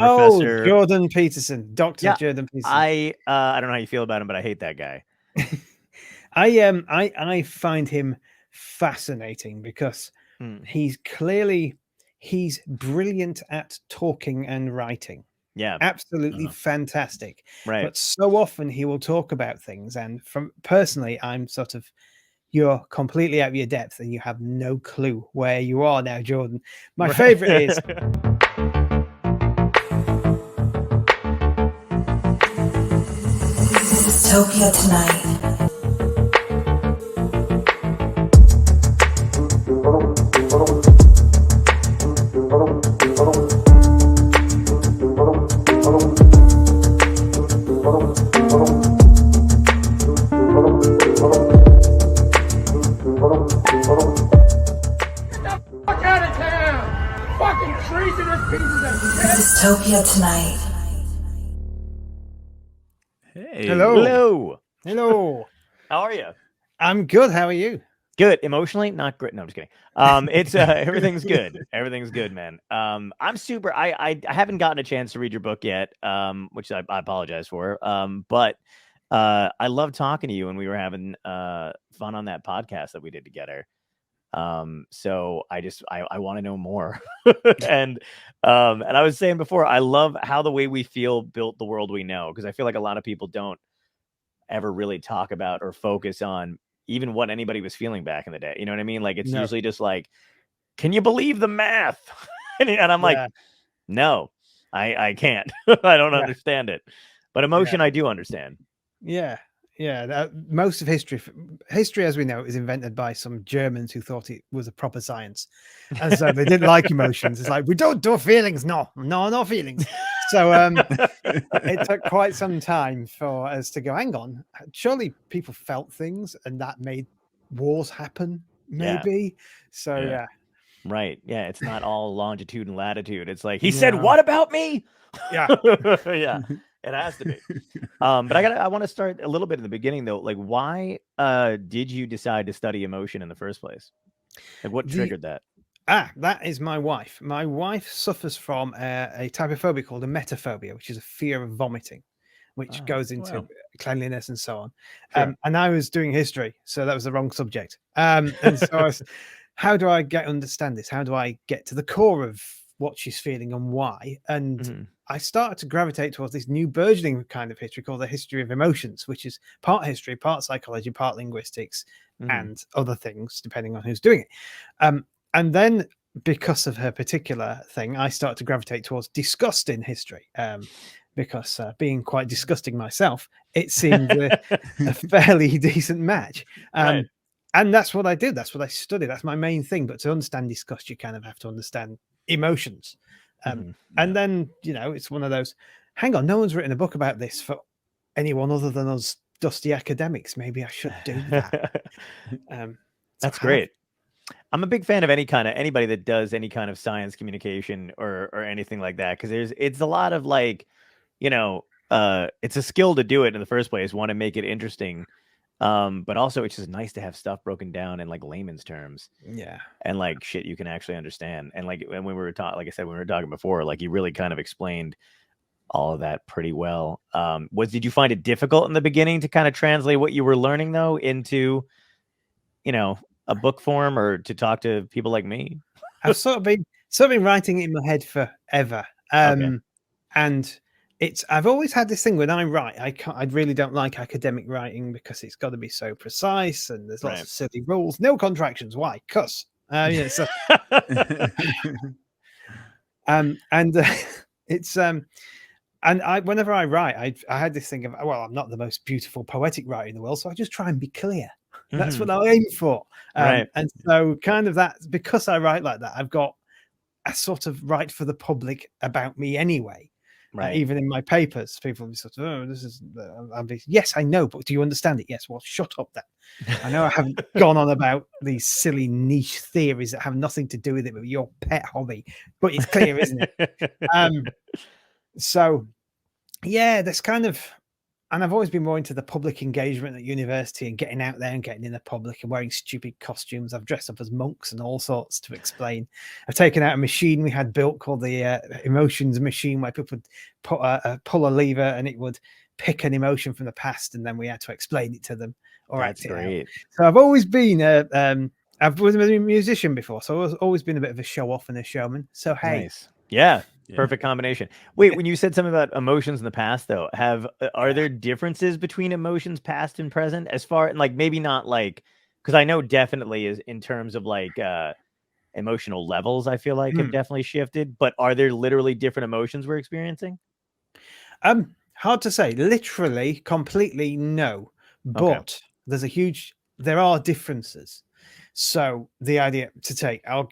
Professor. Jordan Peterson, Dr. Yeah, Jordan Peterson. I don't know how you feel about him, but I hate that guy. I find him fascinating because he's brilliant at talking and writing. Yeah, Absolutely fantastic. right. But so often he will talk about things, and from personally, I'm sort of, you're completely out of your depth and you have no clue where you are now, Jordan. My favorite is Dystopia tonight. Dystopia tonight. Hey. Hello. How are you? I'm good. How are you? Good. Emotionally, not great. No, I'm just kidding. It's everything's good. Everything's good, man. I'm super. I haven't gotten a chance to read your book yet, which I apologize for. But I love talking to you, and we were having fun on that podcast that we did together. So I want to know more. and I was saying before, I love how the way we feel built the world we know, because I feel like a lot of people don't ever really talk about or focus on even what anybody was feeling back in the day. You know what I mean? Like, it's usually just like, can you believe the math? and I'm like, no, I can't. I don't understand it. But emotion, I do understand. Yeah. Most of history, as we know, is invented by some Germans who thought it was a proper science, and so they didn't like emotions. It's like, we don't do feelings, no feelings. So it took quite some time for us to go, hang on, surely people felt things, and that made wars happen, maybe. So yeah. Right. Yeah, it's not all longitude and latitude. It's like, he said, what about me? Yeah. Yeah. It has to be. But I want to start a little bit in the beginning, though. Like, why did you decide to study emotion in the first place? Like, what triggered that? That is my wife. My wife suffers from a type of phobia called a metaphobia, which is a fear of vomiting, which goes into cleanliness and so on. Sure. And I was doing history, so that was the wrong subject. And so I was, how do I understand this? How do I get to the core of what she's feeling and why? And I started to gravitate towards this new burgeoning kind of history called the history of emotions, which is part history, part psychology, part linguistics, and other things, depending on who's doing it. And then, because of her particular thing, I started to gravitate towards disgust in history, because being quite disgusting myself, it seemed a fairly decent match. And that's what I did. That's what I studied. That's my main thing. But to understand disgust, you kind of have to understand emotions. And then, it's one of those, hang on, no one's written a book about this for anyone other than us dusty academics. Maybe I should do that. That's great. I'm a big fan of anybody that does any kind of science communication or anything like that, because it's a lot of like, it's a skill to do it in the first place. Want to make it interesting, but also it's just nice to have stuff broken down in like layman's terms. Yeah, and like shit you can actually understand. And like when we were talking, like I said, when we were talking before, like you really kind of explained all of that pretty well. Did you find it difficult in the beginning to kind of translate what you were learning though into, a book form, or to talk to people like me? I've sort of been writing it in my head forever. And I've always had this thing when I write, I really don't like academic writing because it's got to be so precise and there's lots of silly rules. No contractions. Why? Cuss. It's whenever I write, I had this thing of, well, I'm not the most beautiful poetic writer in the world, so I just try and be clear. That's what I aim for. And so kind of that, because I write like that, I've got a sort of write for the public about me anyway. Even in my papers, people will be sort of, oh, this is, I'll be, yes, I know, but do you understand it? Yes. Well, shut up then. I know I haven't gone on about these silly niche theories that have nothing to do with it, but your pet hobby, but it's clear, isn't it? So yeah, there's kind of, and I've always been more into the public engagement at university and getting out there and getting in the public and wearing stupid costumes. I've dressed up as monks and all sorts to explain. I've taken out a machine we had built called the emotions machine, where people would pull a lever and it would pick an emotion from the past, and then we had to explain it to them or That's act it great. out. So I've always been I've was a musician before, so I've always been a bit of a show off and a showman. So hey, Nice. Yeah. Perfect combination. Wait, when you said something about emotions in the past, though, are there differences between emotions past and present, as far, and like maybe not like, because I know definitely is in terms of like emotional levels, I feel like have definitely shifted, but are there literally different emotions we're experiencing? Hard to say. Literally, completely no. But there are differences. So the idea to take, I'll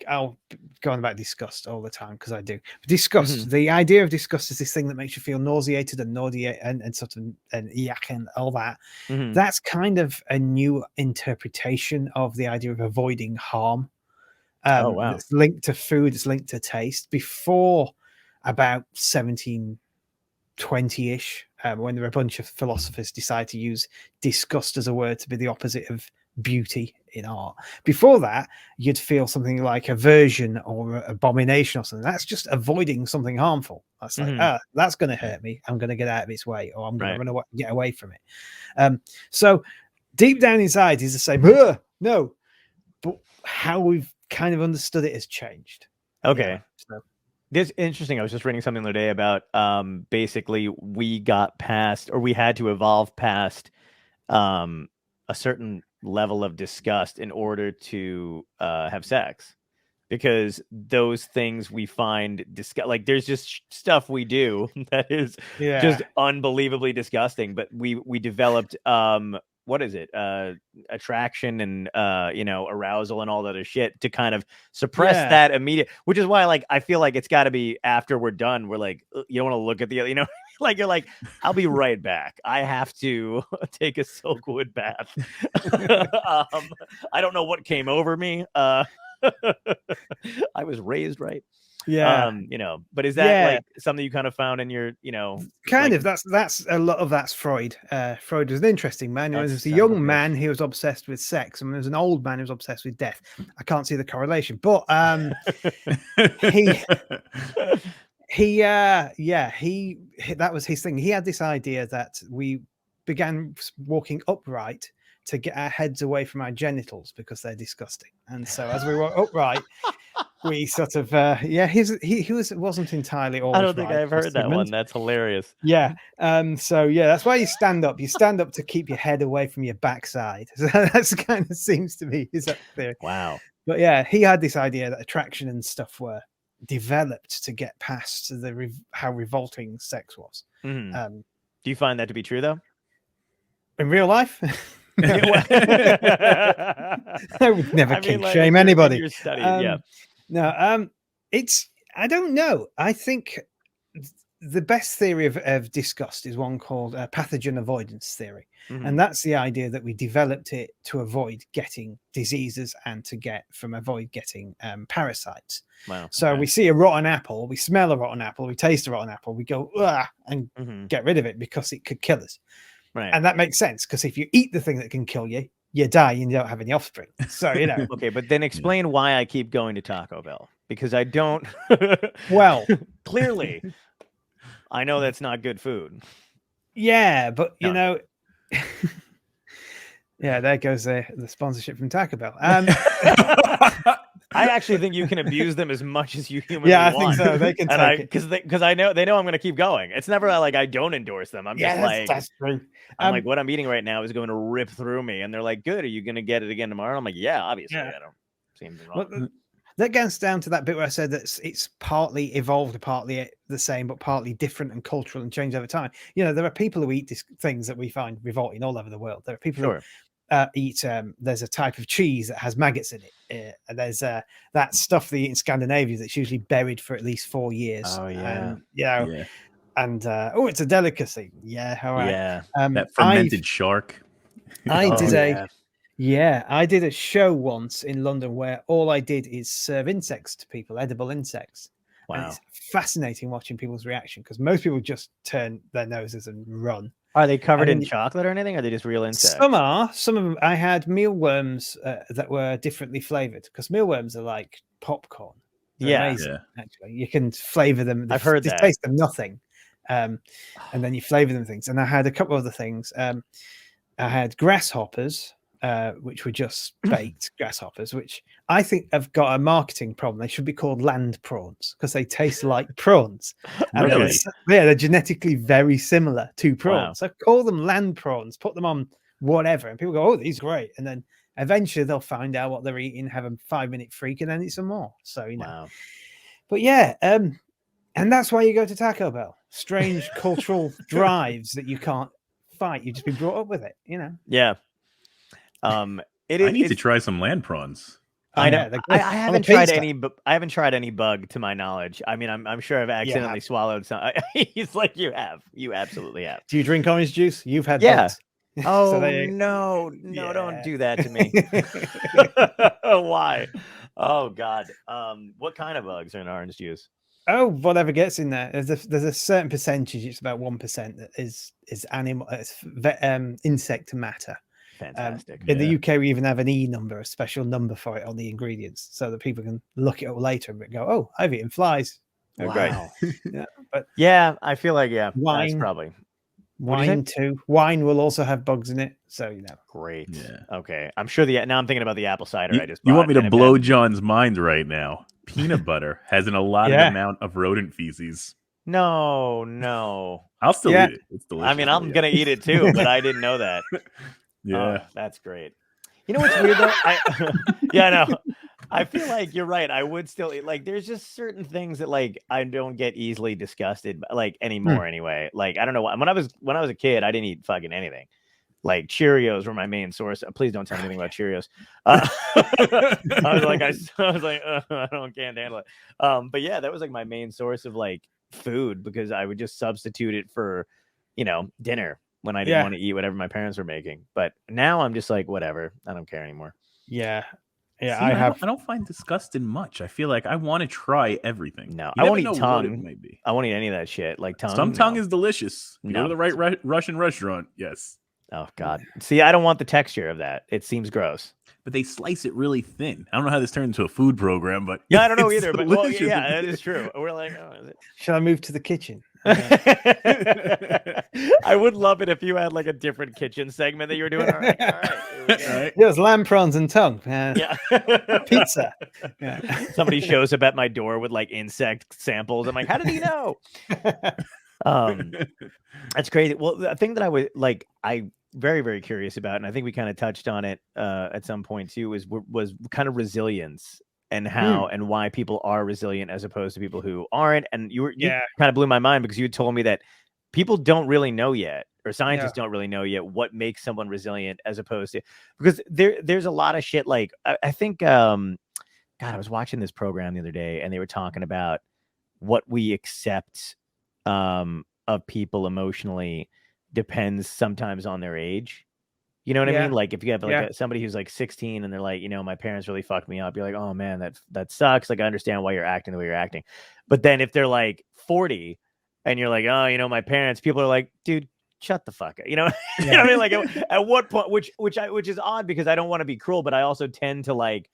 go on about disgust all the time because I do. Disgust. The idea of disgust is this thing that makes you feel nauseated and and sort of and yak and all that. That's kind of a new interpretation of the idea of avoiding harm. Oh wow. That's linked to food. It's linked to taste. Before about 1720-ish, when there were a bunch of philosophers decided to use disgust as a word to be the opposite of beauty in art. Before that, you'd feel something like aversion or abomination or something. That's just avoiding something harmful. That's like, that's going to hurt me. I'm going to get out of its way, or I'm going to run away, get away from it. So deep down inside is the same. No, but how we've kind of understood it has changed. Okay. So. This is interesting. I was just reading something the other day about basically we got past, or we had to evolve past a certain level of disgust in order to have sex, because those things we find like there's just stuff we do that is just unbelievably disgusting, but we developed what is it? Attraction and arousal and all that other shit to kind of suppress that immediate, which is why like I feel like it's got to be after we're done, we're like, you don't want to look at the other, like you're like, I'll be right back. I have to take a silkwood bath. I don't know what came over me. I was raised right. But is that like something you kind of found in your, kind of that's a lot of that's Freud. Freud was an interesting man. He was a young man. He was obsessed with sex, and there was an old man who was obsessed with death. I can't see the correlation, but that was his thing. He had this idea that we began walking upright to get our heads away from our genitals because they're disgusting, and so as we walk upright, we sort of wasn't entirely always. I don't think I've heard that one. That's hilarious. So that's why you stand up. You stand up to keep your head away from your backside. So that's kind of seems to be his theory. Wow. But he had this idea that attraction and stuff were developed to get past how revolting sex was. Do you find that to be true though? In real life? I would never kink shame anybody. No, I don't know. I think the best theory of disgust is one called pathogen avoidance theory. And that's the idea that we developed it to avoid getting diseases and to avoid getting parasites. Wow. So we see a rotten apple, we smell a rotten apple, we taste a rotten apple, we go, and get rid of it because it could kill us. Right. And that makes sense, because if you eat the thing that can kill you, you die and you don't have any offspring. So, Okay, but then explain why I keep going to Taco Bell, because I don't. Well, clearly, I know that's not good food. Yeah, but there goes the sponsorship from Taco Bell. I actually think you can abuse them as much as you humanly want. Yeah, I think so. They can take it. Because I know they know I'm going to keep going. It's never like I don't endorse them. I'm just like, that's true. I'm like, what I'm eating right now is going to rip through me. And they're like, good. Are you going to get it again tomorrow? I'm like, yeah, obviously. I don't see anything wrong. Well, that gets down to that bit where I said that it's partly evolved, partly the same, but partly different and cultural and changed over time. There are people who eat things that we find revolting all over the world. There are people who eat there's a type of cheese that has maggots in it, and there's that stuff they eat in Scandinavia that's usually buried for at least 4 years. And it's a delicacy. All right. That fermented shark. I did a show once in London where all I did is serve insects to people, edible insects. Wow. And it's fascinating watching people's reaction, because most people just turn their noses and run. Are they covered And in then chocolate or anything? Or are they just real insects? some are. Some of them. I had mealworms that were differently flavored because mealworms are like popcorn. They're Yeah. amazing. Actually, you can flavor them. I've heard they that. taste them nothing, and then you flavor them things. And I had a couple of other things. I had grasshoppers, which were just baked grasshoppers, which I think have got a marketing problem. They should be called land prawns because they taste like prawns. And Really? they're genetically very similar to prawns. Wow. So call them land prawns, put them on whatever, and people go, "Oh, these are great." And then eventually they'll find out what they're eating, have a 5-minute freak, and then eat some more. So Wow. But yeah, and that's why you go to Taco Bell. Strange cultural drives that you can't fight. You've just been brought up with it, Yeah. I need to try some land prawns. I know. Yeah, I haven't tried any. I haven't tried any bug to my knowledge. I mean, I'm sure I've accidentally swallowed some. He's like, you have. You absolutely have. Do you drink orange juice? You've had bugs. Oh so no! Don't do that to me. Why? Oh God. What kind of bugs are in orange juice? Oh, whatever gets in there. There's a certain percentage. It's about 1% that is animal, insect matter. Fantastic. In the UK, we even have an E number, a special number for it on the ingredients, so that people can look it up later and go, "Oh, I've eaten flies." Oh, wow. Great. But I feel like wine, that's probably wine too. Wine will also have bugs in it, so Great. Yeah. Okay. I'm sure now I'm thinking about the apple cider I just. You want me to blow John's mind right now? Peanut butter has an allotted amount of rodent feces. No. I'll still eat it. It's delicious. I mean, I'm gonna eat it too, but I didn't know that. Yeah, that's great. You know what's weird though? I know. I feel like you're right. I would still eat. Like, there's just certain things that like I don't get easily disgusted like anymore. Anyway, like I don't know why. When I was a kid, I didn't eat fucking anything. Like Cheerios were my main source. Please don't tell me anything about Cheerios. I was like, I can't handle it. But yeah, that was like my main source of like food because I would just substitute it for, dinner when I didn't want to eat whatever my parents were making. But now I'm just like, whatever. I don't care anymore. Yeah. See, I don't find disgust in much. I feel like I want to try everything. No, I won't eat tongue. I won't eat any of that shit. Like tongue. Some tongue is delicious. You go to the right Russian restaurant. Yes. Oh God. See, I don't want the texture of that. It seems gross. But they slice it really thin. I don't know how this turned into a food program, but yeah, I don't know either. But that is true. We're like, is it? Shall I move to the kitchen? I would love it if you had like a different kitchen segment that you were doing. All right. It was lamb prawns and tongue. Pizza. Yeah. Somebody shows up at my door with like insect samples. I'm like, how did he know? That's crazy. Well, the thing that I very, very curious about, and I think we kind of touched on it at some point too, was kind of resilience and how and why people are resilient as opposed to people who aren't. And you kind of blew my mind because you told me that people don't really know yet, or scientists don't really know yet what makes someone resilient as opposed to, because there's a lot of shit. Like I think, God, I was watching this program the other day and they were talking about what we accept of people emotionally depends sometimes on their age. You know what I mean? Like if you have like somebody who's like 16 and they're like, my parents really fucked me up. You're like, oh man, that sucks. Like I understand why you're acting the way you're acting. But then if they're like 40 and you're like, oh, my parents, people are like, dude, shut the fuck up. You know what I mean? Like at what point, which is odd because I don't want to be cruel, but I also tend to like,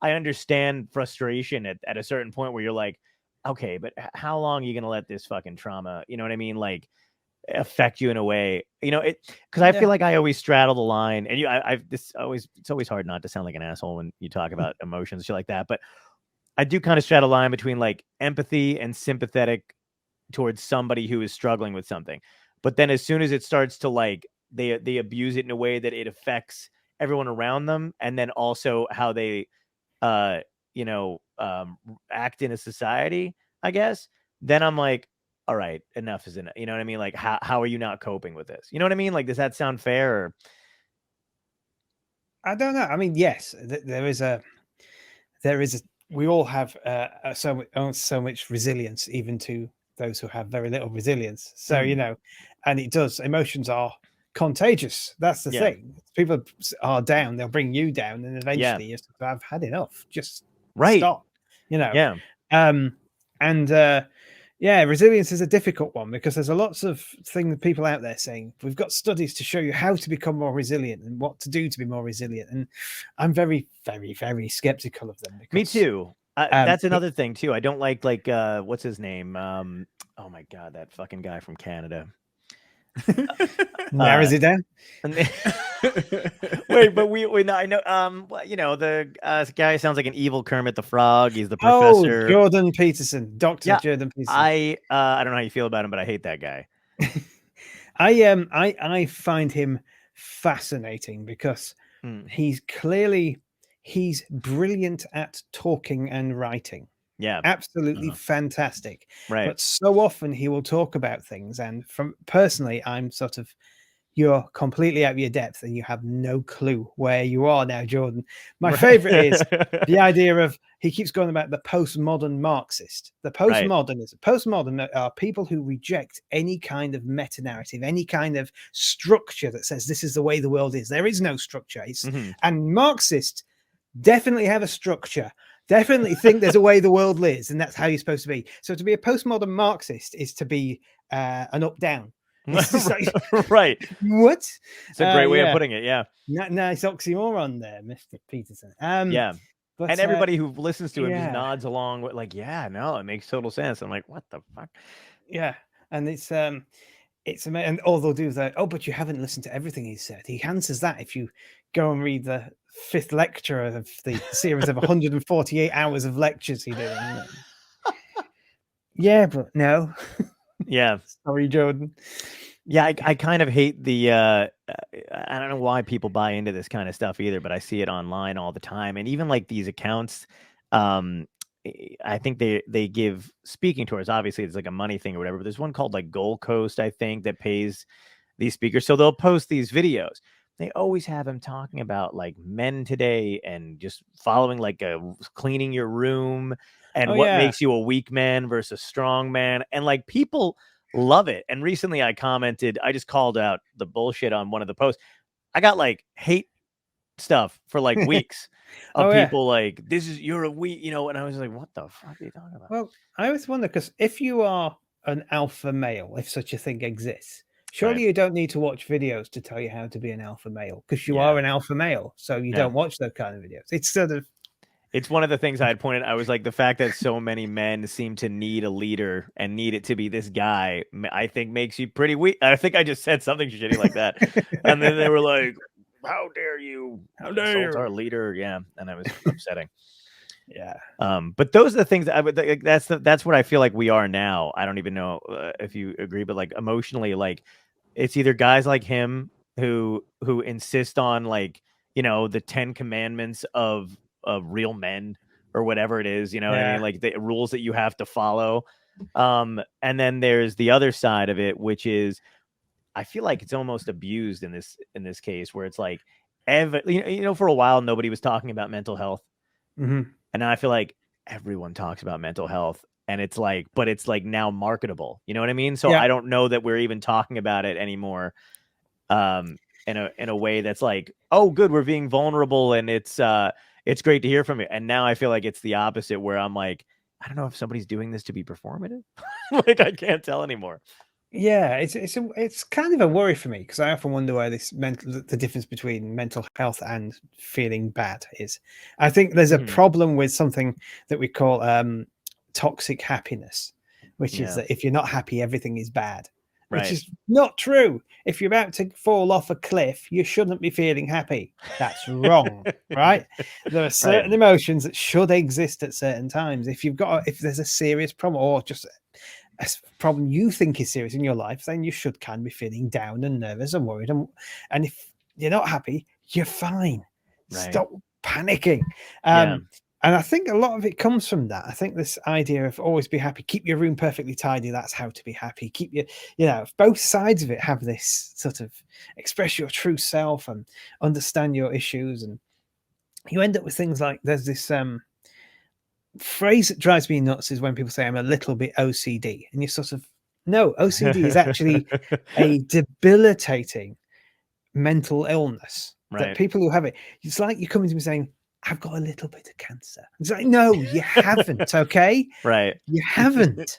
I understand frustration at a certain point where you're like, okay, but how long are you going to let this fucking trauma, you know what I mean? Like affect you in a way, because I feel like I always straddle the line, and it's always hard not to sound like an asshole when you talk about emotions, shit like that. But I do kind of straddle the line between like empathy and sympathetic towards somebody who is struggling with something. But then as soon as it starts to like, they abuse it in a way that it affects everyone around them. And then also how they, act in a society, I guess, then I'm like, all right, enough is enough. You know what I mean? Like, how are you not coping with this? You know what I mean? Like, does that sound fair? Or I don't know. I mean, yes, we all have so much resilience, even to those who have very little resilience. So, and emotions are contagious. That's the thing. People are down, they'll bring you down, and eventually I've had enough. Just stop, Yeah. And Yeah, resilience is a difficult one because there's a lots of things people out there saying we've got studies to show you how to become more resilient and what to do to be more resilient. And I'm very, very, very skeptical of them. Because, Me too. That's another thing too. I don't like what's his name? Oh my god, that fucking guy from Canada. Narrows it down. Wait, but we I know well, you know, the guy sounds like an evil Kermit the Frog. He's the professor. Oh, Jordan Peterson, Dr. Jordan Peterson. I don't know how you feel about him, but I hate that guy. I find him fascinating because he's brilliant at talking and writing. Yeah, absolutely fantastic. Right. But so often he will talk about things, and from personally, I'm sort of, you're completely out of your depth and you have no clue where you are now, Jordan. My favorite is the idea of, he keeps going about the postmodern Marxist. The postmodern are people who reject any kind of meta-narrative, any kind of structure that says this is the way the world is. There is no structure. And Marxists definitely have a structure, definitely think there's a way the world is, and that's how you're supposed to be. So to be a postmodern Marxist is to be an up-down. Right. What? It's a great way of putting it. Yeah. Nice oxymoron there, Mr. Peterson. Yeah. But, and everybody who listens to him just nods along with like, yeah, no, it makes total sense. I'm like, what the fuck? Yeah. And it's amazing. And all they'll do is that, oh, but you haven't listened to everything he said. He answers that if you go and read the 5th lecture of the series of 148 hours of lectures he did. Yeah, but no. Yeah. Sorry, Jordan. Yeah, I kind of hate the I don't know why people buy into this kind of stuff either, but I see it online all the time. And even like these accounts, I think they give speaking tours. Obviously, it's like a money thing or whatever, but there's one called like Gold Coast, I think, that pays these speakers. So they'll post these videos. They always have him talking about like men today and just following like cleaning your room and what makes you a weak man versus strong man. And like people love it. And recently I just called out the bullshit on one of the posts. I got like hate stuff for like weeks of people like, you're a weak, you know, and I was like, what the fuck are you talking about? Well, I always wonder, because if you are an alpha male, if such a thing exists, surely you don't need to watch videos to tell you how to be an alpha male, because you are an alpha male. So you don't watch those kind of videos. It's sort of, it's one of the things I had pointed. I was like, the fact that so many men seem to need a leader and need it to be this guy, I think makes you pretty weak. I think I just said something shitty like that. And then they were like, how dare you? How dare you? Our leader. Yeah. And I was upsetting. Yeah. But those are the things that I would, that's what I feel like we are now. I don't even know if you agree, but like emotionally, like it's either guys like him who insist on like, you know, the 10 commandments of real men or whatever it is, you know what I mean? Like the rules that you have to follow. And then there's the other side of it, which is, I feel like it's almost abused in this case, where it's like, you know, for a while, nobody was talking about mental health. Mm-hmm. And now I feel like everyone talks about mental health, and it's like, but it's like now marketable, you know what I mean? So I don't know that we're even talking about it anymore. In a way that's like, oh, good, we're being vulnerable, and it's great to hear from you. And now I feel like it's the opposite, where I'm like, I don't know if somebody's doing this to be performative. Like I can't tell anymore. Yeah, it's kind of a worry for me, because I often wonder where the difference between mental health and feeling bad is. I think there's a problem with something that we call toxic happiness, which is that if you're not happy, everything is bad. Which is not true. If you're about to fall off a cliff, you shouldn't be feeling happy. That's wrong, right? There are certain emotions that should exist at certain times. If there's a serious problem, or just a problem you think is serious in your life, then you can be feeling down and nervous and worried. And if you're not happy, you're fine. Stop panicking. And I think a lot of it comes from that. I think this idea of always be happy, keep your room perfectly tidy. That's how to be happy. Keep your, both sides of it have this sort of express your true self and understand your issues. And you end up with things like, there's this phrase that drives me nuts is when people say I'm a little bit OCD. And you're sort of, no, OCD is actually a debilitating mental illness. That people who have it, it's like you're coming to me saying, I've got a little bit of cancer. It's like, no, you haven't. Okay. Right. You haven't.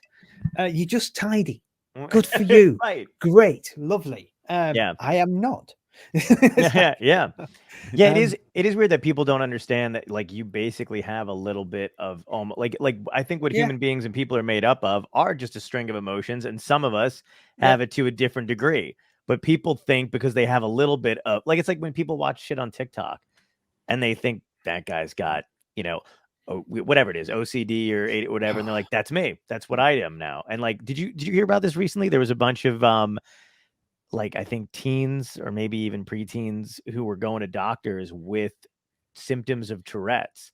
You're just tidy. Good for you. Right. Great. Lovely. Yeah. I am not. Yeah. It is weird that people don't understand that, like, you basically have a little bit of like I think what human beings and people are made up of are just a string of emotions, and some of us have it to a different degree. But people think because they have a little bit of, like, it's like when people watch shit on TikTok and they think that guy's got, whatever it is, OCD or whatever, and they're like, that's me. That's what I am now. And like, did you hear about this recently? There was a bunch of like, I think teens or maybe even preteens who were going to doctors with symptoms of Tourette's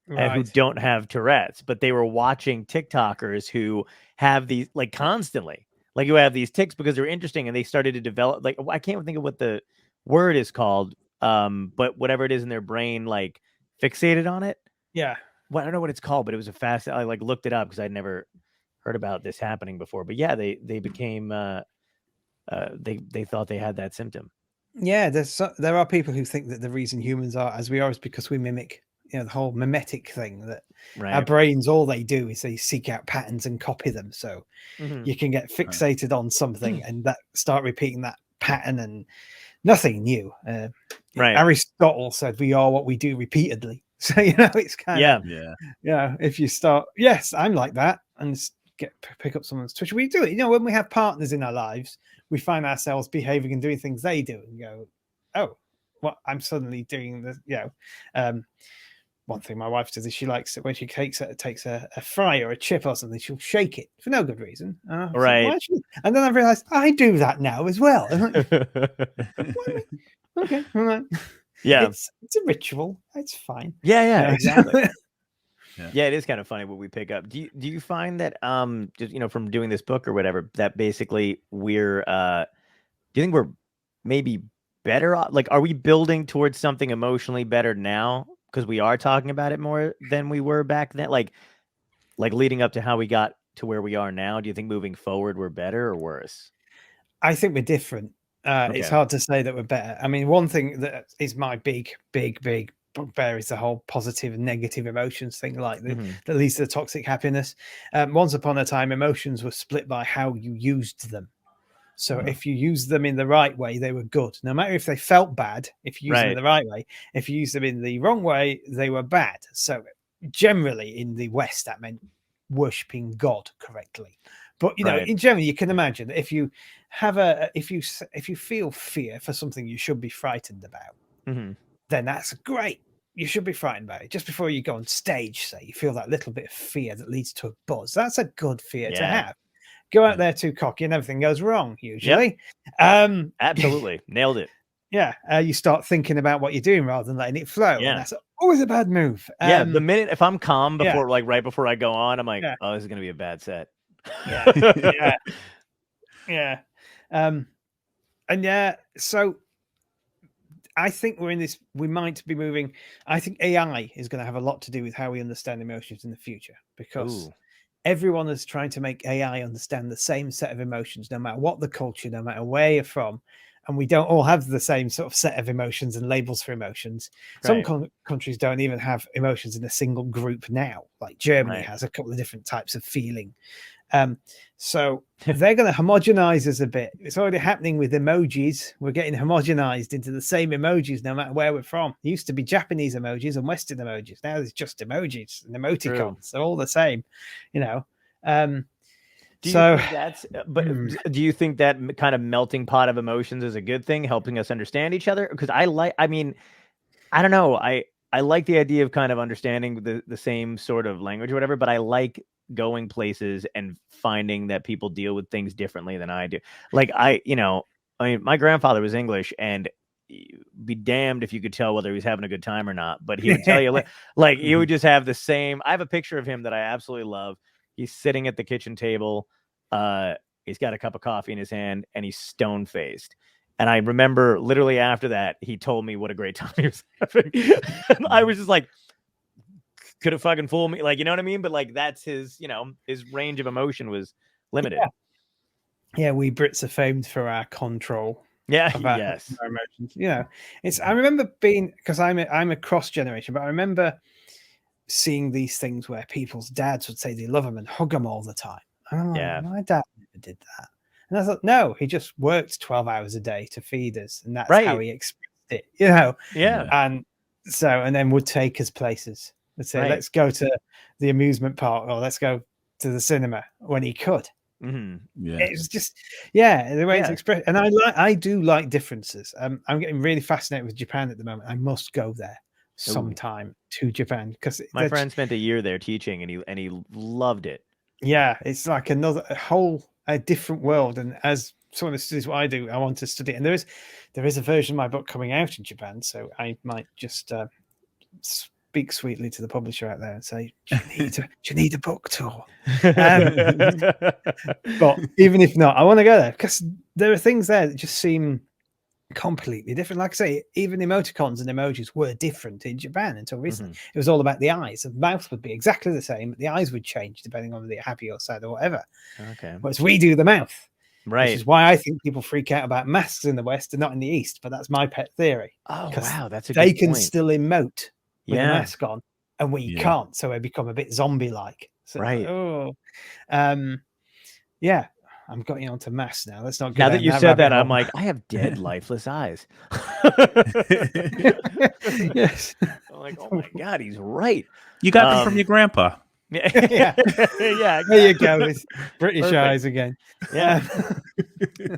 and who don't have Tourette's, but they were watching TikTokers who have these, like, constantly, like, who have these tics because they're interesting, and they started to develop, like, I can't think of what the word is called, but whatever it is in their brain, like, fixated on it. Yeah. Well, I don't know what it's called, but it was I like looked it up because I'd never heard about this happening before. But yeah, they became they thought they had that symptom. Yeah, there are people who think that the reason humans are as we are is because we mimic, the whole mimetic thing, that our brains, all they do is they seek out patterns and copy them. So you can get fixated on something and that start repeating that pattern, and nothing new. Aristotle said we are what we do repeatedly. So, it's kind of, if you start, yes, I'm like that, and pick up someone's Twitch. We do it, when we have partners in our lives, we find ourselves behaving and doing things they do and go, oh, well, I'm suddenly doing this. One thing my wife does is she likes it when she takes a fry or a chip or something, she'll shake it for no good reason. Right. And then I realized I do that now as well. Okay, all right. Yeah, it's a ritual. It's fine. Yeah, exactly. Yeah, it is kind of funny what we pick up. Do you find that just from doing this book or whatever, that basically we're do you think we're maybe better off? Like, are we building towards something emotionally better now because we are talking about it more than we were back then? Like leading up to how we got to where we are now, do you think moving forward we're better or worse? I think we're different. It's hard to say that we're better. I mean, one thing that is my big bugbear is the whole positive and negative emotions thing, like that leads to the toxic happiness. Once upon a time, emotions were split by how you used them. So if you used them in the right way, they were good. No matter if they felt bad, if you use them in the right way. If you use them in the wrong way, they were bad. So generally in the West, that meant worshipping God correctly. But in general, you can imagine that if you have if you feel fear for something you should be frightened about, then that's great. You should be frightened about it. Just before you go on stage, say you feel that little bit of fear that leads to a buzz. That's a good fear to have. Go out there too cocky and everything goes wrong, usually. Yep. Absolutely. Nailed it. Yeah. You start thinking about what you're doing rather than letting it flow. Yeah. And that's always a bad move. The minute, if I'm calm before, right before I go on, I'm like, oh, this is going to be a bad set. Yeah. So I think we're in this, we might be moving. I think AI is going to have a lot to do with how we understand emotions in the future, because everyone is trying to make AI understand the same set of emotions, no matter what the culture, no matter where you're from. And we don't all have the same sort of set of emotions and labels for emotions. Some countries don't even have emotions in a single group now. Like Germany has a couple of different types of feeling. So they're going to homogenize us a bit. It's already happening with emojis. We're getting homogenized into the same emojis no matter where we're from. It used to be Japanese emojis and Western emojis. Now there's just emojis and emoticons. They're all the same, Do you think that's, do you think that kind of melting pot of emotions is a good thing, helping us understand each other? Because I don't know. I like the idea of kind of understanding the same sort of language or whatever, but I like going places and finding that people deal with things differently than I do. Like my grandfather was English, and be damned if you could tell whether he was having a good time or not, but he would tell you, like he would just have the same. I have a picture of him that I absolutely love. He's sitting at the kitchen table. He's got a cup of coffee in his hand and he's stone faced. And I remember literally after that, he told me what a great time he was having. And I was just like, could it fucking fool me? Like, you know what I mean? But like, that's his, his range of emotion was limited. Yeah. We Brits are famed for our control. Yeah. Our emotions. I remember because I'm a cross generation, but I remember seeing these things where people's dads would say they love them and hug them all the time. And I'm like, Yeah. my dad never did that. And I thought, no, he just worked 12 hours a day to feed us, and that's how Right. he expressed it, you know. Yeah. And so, and then would take us places. Would say, Right. let's go to the amusement park, or let's go to the cinema when he could. Mhm. Yeah. It was just, yeah, the way it's Yeah. expressed. And I do like differences. I'm getting really fascinated with Japan at the moment. I must go there sometime to Japan, because My friend spent a year there teaching, and he loved it. yeah, it's like a different world. And as someone that studies what I do, I want to study it. And there is a version of my book coming out in Japan, so I might just speak sweetly to the publisher out there and say, "Do you need a book tour?" But even if not, I want to go there, because there are things there that just seem completely different. Like I say, even emoticons and emojis were different in Japan until recently. It was all about the eyes. The mouth would be exactly the same, but the eyes would change depending on whether you're happy or sad or whatever. Okay. Whereas we do the mouth, Right. which is why I think people freak out about masks in the West and not in the East. But that's my pet theory. Oh, wow, that's a they good can point. still emote with a Yeah. mask on, and we can't. So we become a bit zombie-like. So, right. Yeah. I'm getting onto masks now. Let's not go Now down that you that said that, rabbit I'm hole. like, I have dead, lifeless eyes. Yes. I'm like, oh my God, he's right. You got them from your grandpa. Yeah. Yeah. Yeah. There you go. It's British Perfect. eyes again. Yeah.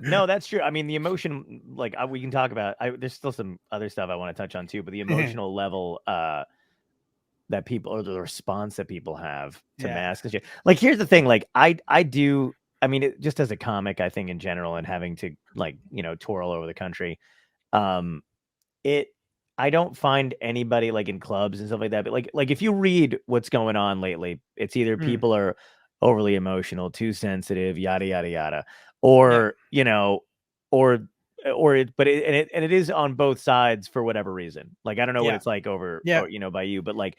No, that's true. I mean, the emotion, like we can talk about. There's still some other stuff I want to touch on too, but the emotional level that people, or the response that people have to masks and shit. Like, here's the thing. Like, I do. I mean, just as a comic, I think in general, and having to tour all over the country, I don't find anybody like in clubs and stuff like that. But like if you read what's going on lately, it's either people are overly emotional, too sensitive, yada yada yada, or but it is on both sides for whatever reason. Like, I don't know what it's like over by you, but like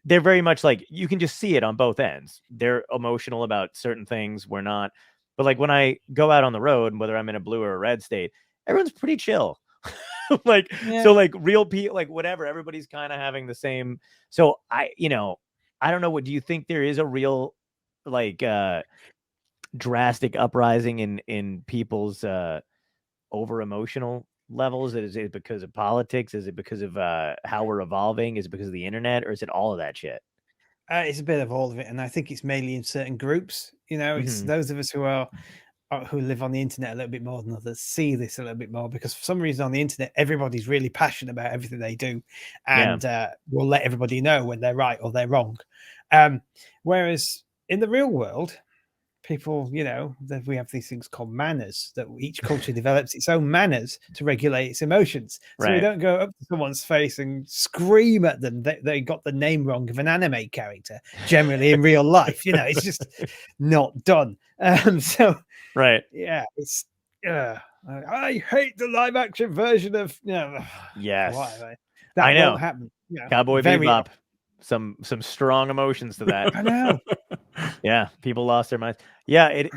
they're very much like, you can just see it on both ends. They're emotional about certain things, we're not. But like when I go out on the road, whether I'm in a blue or a red state, everyone's pretty chill. So like real people, like whatever, everybody's kind of having the same. So I don't know, what do you think there is a real like drastic uprising in people's over emotional levels? Is it because of politics? Is it because of how we're evolving? Is it because of the internet, or is it all of that shit? It's a bit of all of it, and I think it's mainly in certain groups. It's those of us who live on the internet a little bit more than others see this a little bit more, because for some reason on the internet everybody's really passionate about everything they do, and will let everybody know when they're right or they're wrong. Whereas in the real world, people, that we have these things called manners, that each culture develops its own manners to regulate its emotions. So we don't go up to someone's face and scream at them that they got the name wrong of an anime character, generally in real life. It's just not done. So it's I hate the live action version of yes, whatever. I know. Won't happen. Cowboy Bebop. Some strong emotions to that. I know. Yeah, people lost their minds. Yeah, it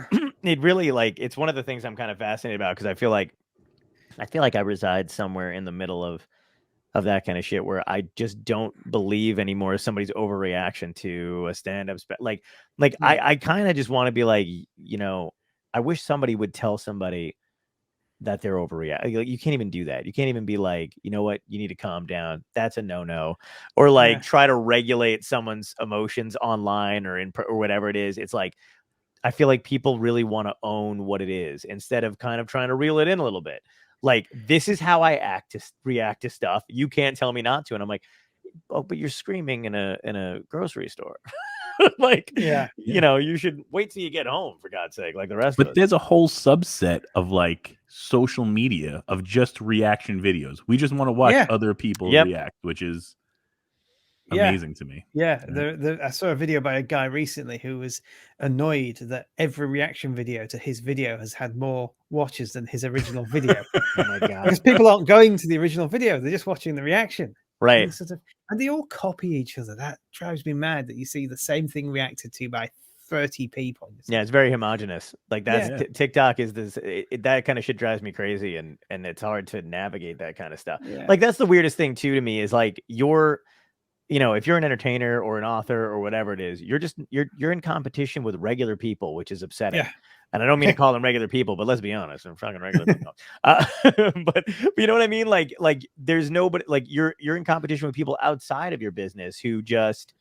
really, like, it's one of the things I'm kind of fascinated about, because I feel like I reside somewhere in the middle of that kind of shit, where I just don't believe anymore somebody's overreaction to a stand-up I kind of just want to be like, I wish somebody would tell somebody that they're overreacting. Like, you can't even do that. You can't even be like, you know what, you need to calm down. That's a no-no. Or like try to regulate someone's emotions online or or whatever it is. It's like, I feel like people really want to own what it is, instead of kind of trying to reel it in a little bit. Like, this is how I react to stuff. You can't tell me not to. And I'm like, oh, but you're screaming in a grocery store. Like, you should wait till you get home, for God's sake, like the rest of us. But there's a whole subset of like social media of just reaction videos. We just want to watch other people react, which is amazing to me. I saw a video by a guy recently who was annoyed that every reaction video to his video has had more watches than his original video. Oh my God. Because people aren't going to the original video, they're just watching the reaction. Right. And they all copy each other. That drives me mad, that you see the same thing reacted to by 30 people. Yeah, it's very homogenous. Like, that's TikTok is this, that kind of shit drives me crazy, and it's hard to navigate that kind of stuff. Like, that's the weirdest thing too to me, is like, you know, if you're an entertainer or an author or whatever it is, you're in competition with regular people, which is upsetting. Yeah. And I don't mean to call them regular people, but let's be honest, I'm fucking regular people. But you know what I mean? Like there's nobody, like you're in competition with people outside of your business who just,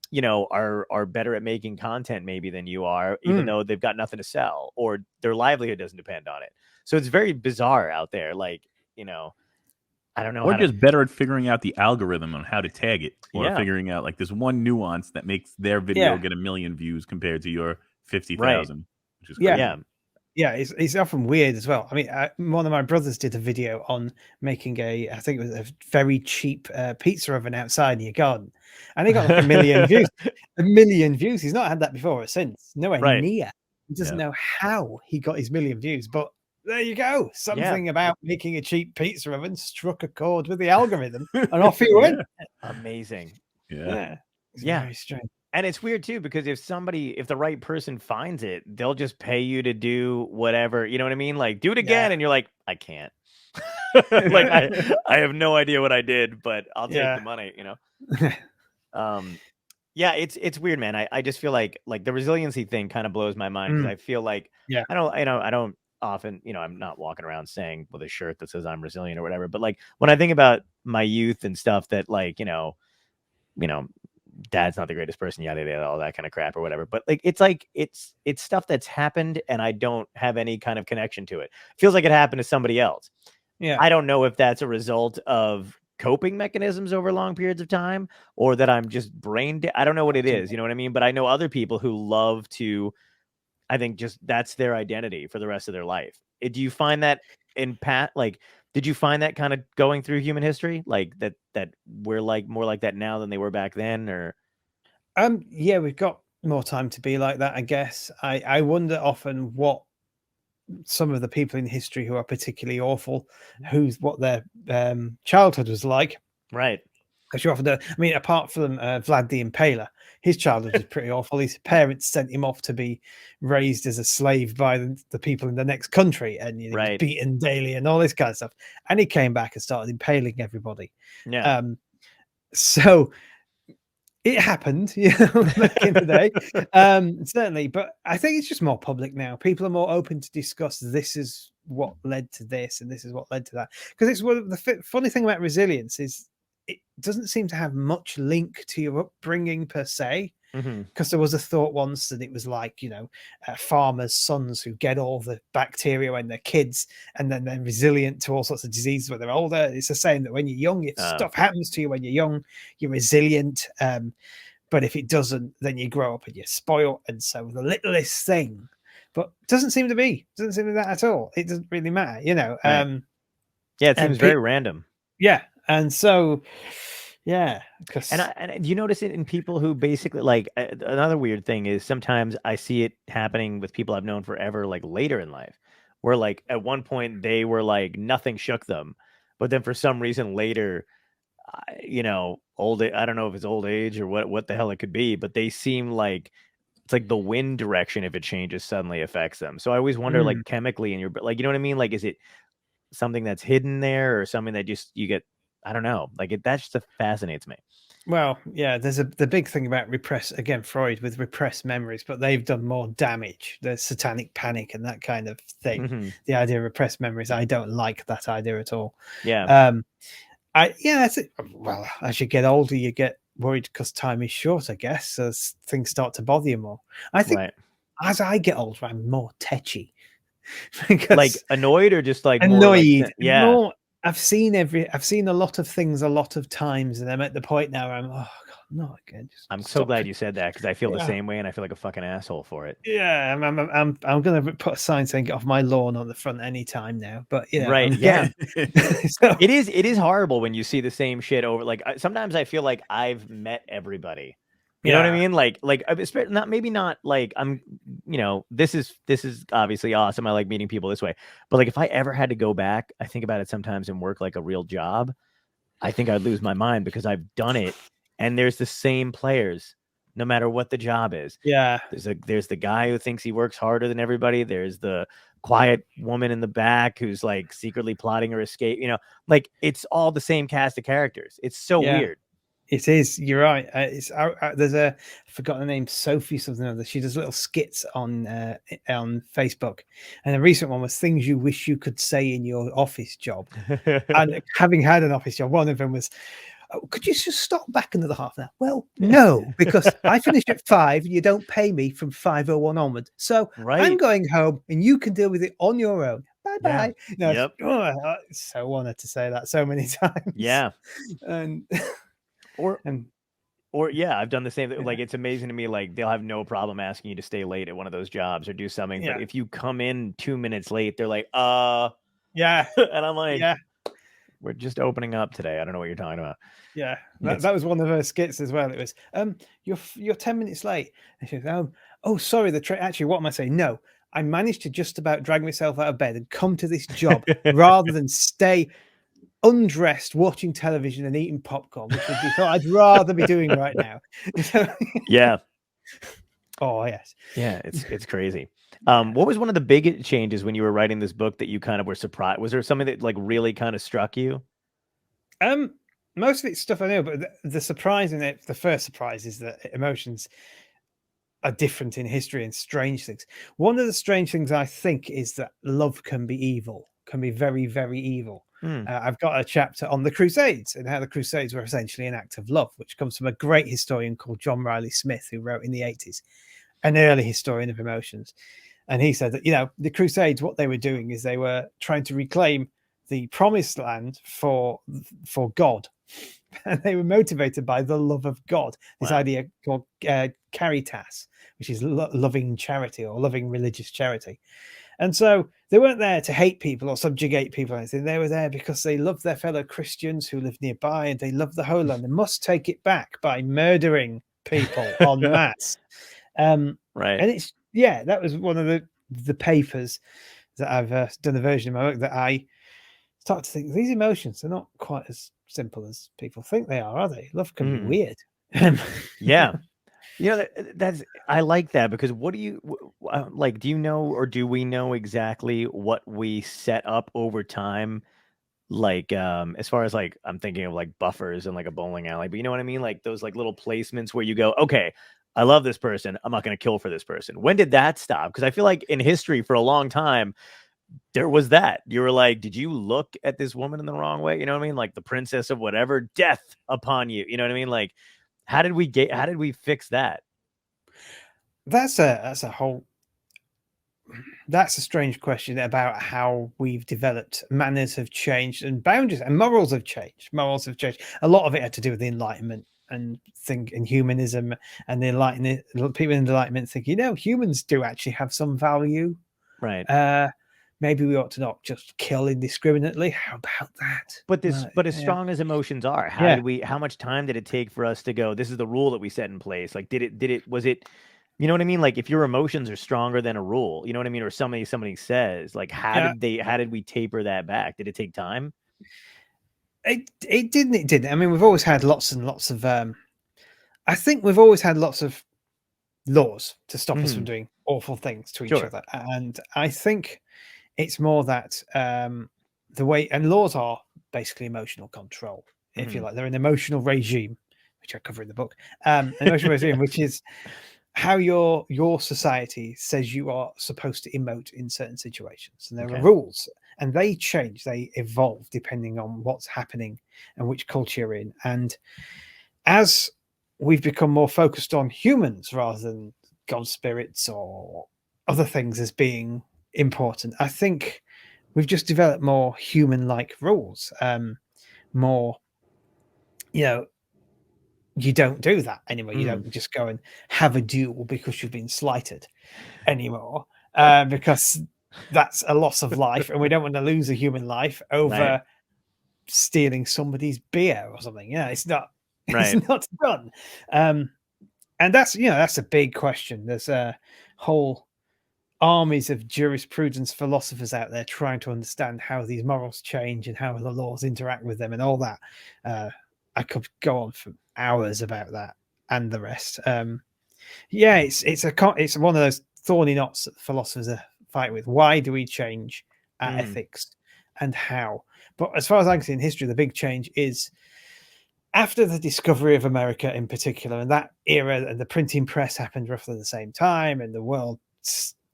you know, are better at making content maybe than you are, even though they've got nothing to sell or their livelihood doesn't depend on it. So it's very bizarre out there. Like, you know, I don't know. Or just better at figuring out the algorithm on how to tag it, or figuring out like this one nuance that makes their video get 1 million views compared to your 50,000, which is crazy. Yeah, it's often weird as well. I mean, one of my brothers did a video on making I think it was a very cheap pizza oven outside in your garden, and he got like 1 million views. 1 million views. He's not had that before or since. Nowhere near. He doesn't know how he got his 1 million views, but there you go. Something about making a cheap pizza oven struck a chord with the algorithm, and off he went. Amazing. Yeah. It's very strange. And it's weird too, because if the right person finds it, they'll just pay you to do whatever. You know what I mean? Like, do it again. And you're like, I can't. Like, I have no idea what I did, but I'll take the money, you know? Yeah, it's weird, man. I just feel like the resiliency thing kind of blows my mind, because I feel like I don't often, you know, I'm not walking around saying with a shirt that says I'm resilient or whatever, but like when I think about my youth and stuff that, like, you know, dad's not the greatest person, yada yada, all that kind of crap or whatever. But like it's stuff that's happened and I don't have any kind of connection to it. Feels like it happened to somebody else. Yeah. I don't know if that's a result of coping mechanisms over long periods of time, or that I'm just I don't know what it is, you know what I mean? But I know other people who love to, I think just that's their identity for the rest of their life. Do you find that did you find that kind of going through human history, like that we're like more like that now than they were back then? Or yeah, we've got more time to be like that, I guess. I wonder often what some of the people in history who are particularly awful, what their childhood was like. Right. Because you often don't. I mean, apart from Vlad the Impaler, his childhood was pretty awful. His parents sent him off to be raised as a slave by the people in the next country, and he was beaten daily and all this kind of stuff. And he came back and started impaling everybody. Yeah. So it happened, you know, back in the day. Certainly, but I think it's just more public now. People are more open to discuss this is what led to this and this is what led to that. Because it's one of the funny thing about resilience is it doesn't seem to have much link to your upbringing per se, because there was a thought once that it was like, you know, farmers' sons who get all the bacteria when they're kids and then they're resilient to all sorts of diseases when they're older. It's the same that when you're young, if stuff happens to you when you're young, you're resilient. But if it doesn't, then you grow up and you're spoiled. And so the littlest thing, but doesn't seem to be that at all. It doesn't really matter, you know. Yeah, it seems very random. Yeah. And so, yeah. And you notice it in people who basically, like, another weird thing is sometimes I see it happening with people I've known forever, like later in life, where like at one point they were like nothing shook them, but then for some reason later, you know, I don't know if it's old age or what the hell it could be, but they seem like it's like the wind direction, if it changes, suddenly affects them. So I always wonder, like chemically in your, like, you know what I mean? Like, is it something that's hidden there or something that just you get? I don't know. Like that just fascinates me. Well, yeah, there's the big thing about Freud with repressed memories, but they've done more damage. The satanic panic and that kind of thing. The idea of repressed memories, I don't like that idea at all. Yeah. That's it. Well, as you get older, you get worried because time is short, I guess. So things start to bother you more. I think as I get older, I'm more tetchy. Like annoyed or just like annoyed? More, more, I've seen a lot of things a lot I'm at the point now where I'm, oh god, not again. I'm so glad you said that, because I feel the same way and I feel like a fucking asshole for it. Yeah, I'm gonna put a sign saying "Get off my lawn" on the front anytime now. But you know, right, yeah. So, it is horrible when you see the same shit over. Like sometimes I feel like I've met everybody. You know what I mean? Like not like I'm, you know, this is obviously awesome. I like meeting people this way. But like if I ever had to go back, I think about it sometimes and work like a real job, I think I'd lose my mind, because I've done it and there's the same players no matter what the job is. Yeah. There's the guy who thinks he works harder than everybody. There's the quiet woman in the back who's like secretly plotting her escape. You know, like it's all the same cast of characters. It's so weird. It is. You're right. There's a I forgot the name, Sophie something or other. She does little skits on Facebook, and a recent one was things you wish you could say in your office job. And having had an office job, one of them was, oh, could you just stop back another half an hour? Well, no, because I finish at 5. You don't pay me from 5:01 onwards, so I'm going home, and you can deal with it on your own. Bye bye. Yeah. I so wanted to say that so many times. Yeah. And yeah, I've done the same thing. Like, it's amazing to me. Like, they'll have no problem asking you to stay late at one of those jobs or do something. But if you come in 2 minutes late, they're like, yeah. And I'm like, yeah, we're just opening up today. I don't know what you're talking about. Yeah, that was one of her skits as well. It was, you're 10 minutes late. And she goes, oh, sorry, actually, what am I saying? No, I managed to just about drag myself out of bed and come to this job rather than stay undressed watching television and eating popcorn, which would be what I'd rather be doing right now. Yeah. Oh yes. Yeah, it's crazy. What was one of the big changes when you were writing this book that you kind of were surprised? Was there something that like really kind of struck you? Most of it's stuff I know, but the surprise in it, the first surprise is that emotions are different in history and strange things. One of the strange things I think is that love can be evil, can be very, very evil. I've got a chapter on the Crusades and how the Crusades were essentially an act of love, which comes from a great historian called John Riley Smith, who wrote in the 80s, an early historian of emotions. And he said that, the Crusades, what they were doing is they were trying to reclaim the promised land for God. And they were motivated by the love of God, this idea called caritas, which is loving charity or loving religious charity. And so they weren't there to hate people or subjugate people or anything. They were there because they loved their fellow Christians who lived nearby, and they loved the Holy Land. They must take it back by murdering people en masse. Right. And that was one of the papers that I've done a version of my book that I start to think these emotions are not quite as simple as people think they are they? Love can be weird. Yeah. I like that, because what do you like? Do you know, or do we know exactly what we set up over time? Like, as far as like, I'm thinking of like buffers and like a bowling alley, but you know what I mean? Like those like little placements where you go, okay, I love this person, I'm not going to kill for this person. When did that stop? Because I feel like in history for a long time, there was that. You were like, did you look at this woman in the wrong way? You know what I mean? Like the princess of whatever, death upon you. You know what I mean? Like, how did we fix that? That's a strange question about how we've developed. Manners have changed and boundaries and morals have changed. A lot of it had to do with the Enlightenment and humanism, and the Enlightenment. People in the Enlightenment think, humans do actually have some value. Right. Maybe we ought to not just kill indiscriminately. How about that? But as strong as emotions are, how much time did it take for us to go, this is the rule that we set in place? Like, was it, you know what I mean? Like, if your emotions are stronger than a rule, you know what I mean? Or somebody says, like, how did we taper that back? Did it take time? It didn't. I mean, we've always had lots and lots of, I think we've always had lots of laws to stop us from doing awful things to each other. And I think it's more that the way, and laws are basically emotional control, if you like. They're an emotional regime, which I cover in the book. An emotional regime, which is how your society says you are supposed to emote in certain situations. And there are rules, and they change, they evolve depending on what's happening and which culture you're in. And as we've become more focused on humans rather than god spirits or other things as being important, I think we've just developed more human-like rules. More, you don't do that anymore. You don't just go and have a duel because you've been slighted anymore, because that's a loss of life, and we don't want to lose a human life over stealing somebody's beer or something. It's not. It's not done. And that's a big question. There's a whole armies of jurisprudence philosophers out there trying to understand how these morals change and how the laws interact with them and all that. I could go on for hours about that and the rest. It's one of those thorny knots that philosophers are fighting with. Why do we change our ethics and how? But as far as I can see in history, the big change is after the discovery of America in particular, and that era, and the printing press happened roughly at the same time, and the world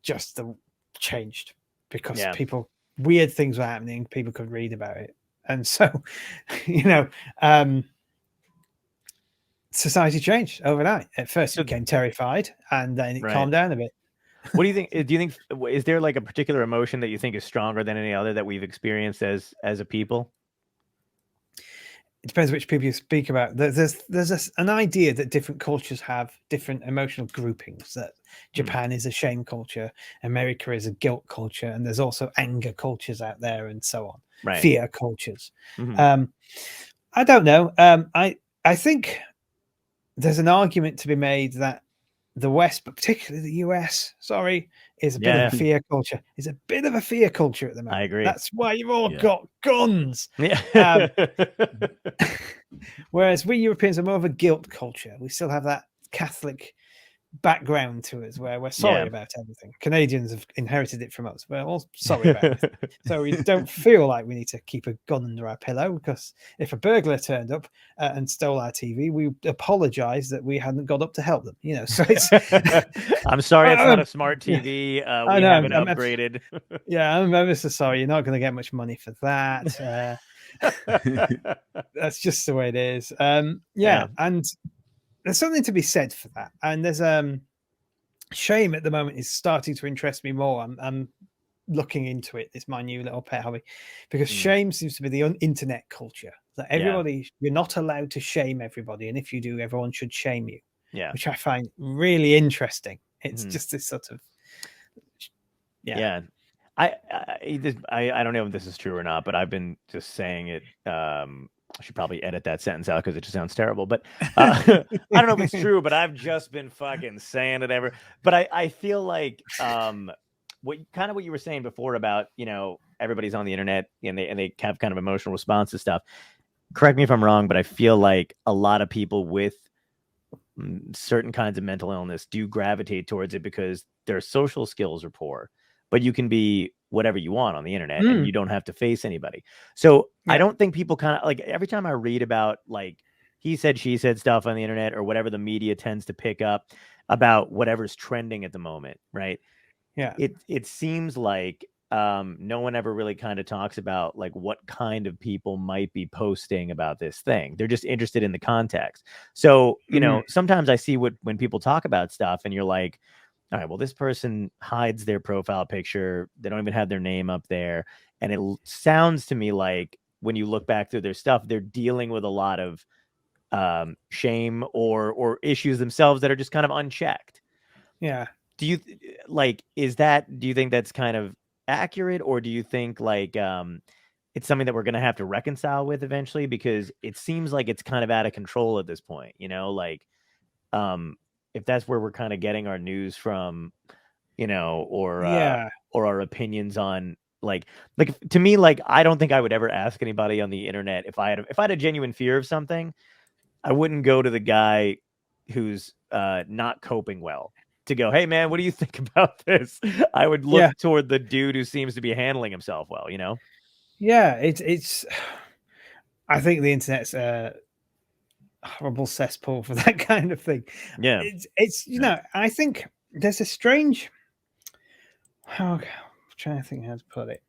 just changed because weird things were happening. People could read about it. And so, society changed overnight. At first, it became terrified, and then it calmed down a bit. What do you think? Do you think is there like a particular emotion that you think is stronger than any other that we've experienced as a people? It depends which people you speak about. There's an idea that different cultures have different emotional groupings. That Japan is a shame culture, America is a guilt culture, and there's also anger cultures out there, and so on. Right. Fear cultures. I don't know. I think there's an argument to be made that the West, but particularly the US, is a bit of a fear culture. It's a bit of a fear culture at the moment. I agree. That's why you've all got guns. Yeah. Whereas we Europeans are more of a guilt culture. We still have that Catholic background to us where we're sorry about everything. Canadians have inherited it from us. We're all sorry about it. So we don't feel like we need to keep a gun under our pillow, because if a burglar turned up and stole our TV, we apologize that we hadn't got up to help them. So it's I'm sorry, it's not a smart TV. We haven't upgraded. I'm ever so sorry. You're not going to get much money for that. That's just the way it is. And there's something to be said for that. And there's shame at the moment is starting to interest me more. I'm looking into it. It's my new little pet hobby, because shame seems to be the internet culture that everybody, you're not allowed to shame everybody. And if you do, everyone should shame you. Yeah. Which I find really interesting. It's just this sort of, I don't know if this is true or not, but I've been just saying it. I should probably edit that sentence out because it just sounds terrible. But I don't know if it's true, but I've just been fucking saying it ever. But I feel like what you were saying before about, everybody's on the internet and they have kind of emotional response to stuff. Correct me if I'm wrong, but I feel like a lot of people with certain kinds of mental illness do gravitate towards it because their social skills are poor. But you can be whatever you want on the internet and you don't have to face anybody. So I don't think people kind of like, every time I read about like he said, she said stuff on the internet or whatever the media tends to pick up about whatever's trending at the moment. Right. Yeah. It seems like no one ever really kind of talks about like what kind of people might be posting about this thing. They're just interested in the context. So, sometimes I see when people talk about stuff and you're like, all right, well, this person hides their profile picture. They don't even have their name up there. And it sounds to me like when you look back through their stuff, they're dealing with a lot of shame or issues themselves that are just kind of unchecked. Yeah. Do you think that's kind of accurate, or do you think like it's something that we're going to have to reconcile with eventually? Because it seems like it's kind of out of control at this point, if that's where we're kind of getting our news from, or our opinions on like to me, like, I don't think I would ever ask anybody on the internet if I had a genuine fear of something. I wouldn't go to the guy who's not coping well to go, hey man, what do you think about this? I would look toward the dude who seems to be handling himself well, Yeah, it's I think the internet's horrible cesspool for that kind of thing. Yeah, it's I think there's a strange, I'm trying to think how to put it.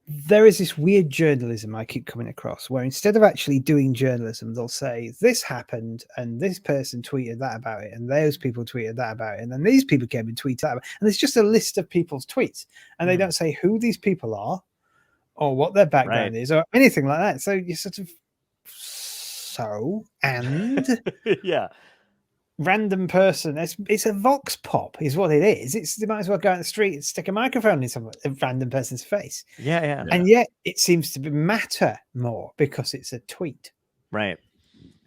There is this weird journalism I keep coming across where instead of actually doing journalism, they'll say this happened and this person tweeted that about it and those people tweeted that about it and then these people came and tweeted that about it. And there's just a list of people's tweets and they don't say who these people are or what their background is or anything like that. So you sort of yeah, random person. It's a vox pop, is what it is. They might as well go out in the street and stick a microphone in a random person's face. Yeah. And yet it seems to matter more because it's a tweet. Right.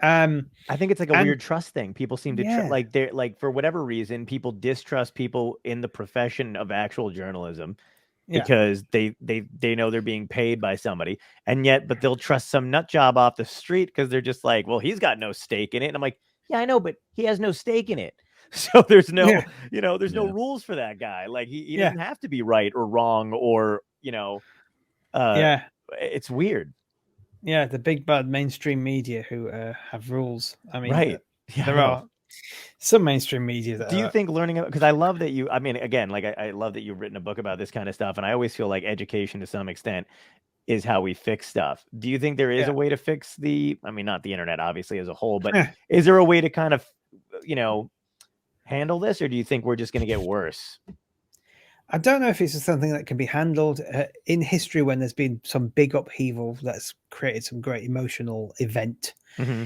I think it's like a weird trust thing. People seem to they're like, for whatever reason, people distrust people in the profession of actual journalism. Because they know they're being paid by somebody, but they'll trust some nut job off the street because they're just like, well, he's got no stake in it. And I'm like, yeah, I know, but he has no stake in it. So there's no, there's no rules for that guy. Like he doesn't have to be right or wrong or, it's weird. Yeah, the big bad mainstream media who have rules. I mean, right. Yeah, there are some mainstream media that do you think learning about, because I love that you, I mean, again, like I love that you've written a book about this kind of stuff, and I always feel like education to some extent is how we fix stuff. Do you think there is a way to fix I mean, not the internet obviously as a whole, but is there a way to kind of, handle this, or do you think we're just going to get worse? I don't know if it's something that can be handled in history when there's been some big upheaval that's created some great emotional event. Mm-hmm.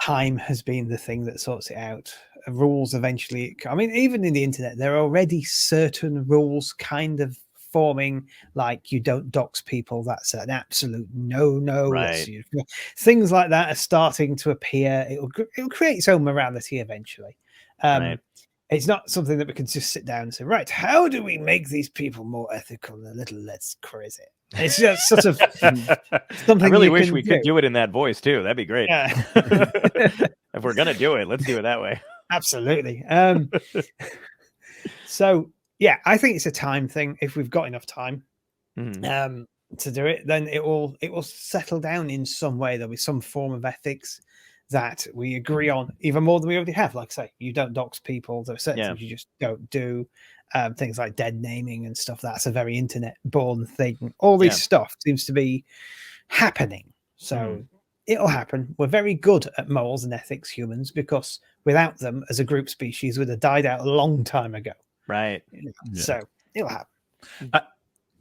Time has been the thing that sorts it out. Rules eventually, I mean, even in the internet, there are already certain rules kind of forming, like you don't dox people. That's an absolute no. Right. Things like that are starting to appear. It'll create its own morality eventually. Right. It's not something that we can just sit down and say, right, how do we make these people more ethical and a little less crazy? It's just sort of something. I really wish we could do it in that voice too. That'd be great. Yeah. If we're gonna do it, let's do it that way. Absolutely. So yeah, I think it's a time thing. If we've got enough time to do it, then it will settle down in some way. There'll be some form of ethics that we agree on, even more than we already have. Like I say, you don't dox people. There are certain things you just don't do. Things like dead naming and stuff. That's a very internet-born thing. All this stuff seems to be happening. So it'll happen. We're very good at morals and ethics, humans, because without them, as a group species, would have died out a long time ago. Right. So it'll happen.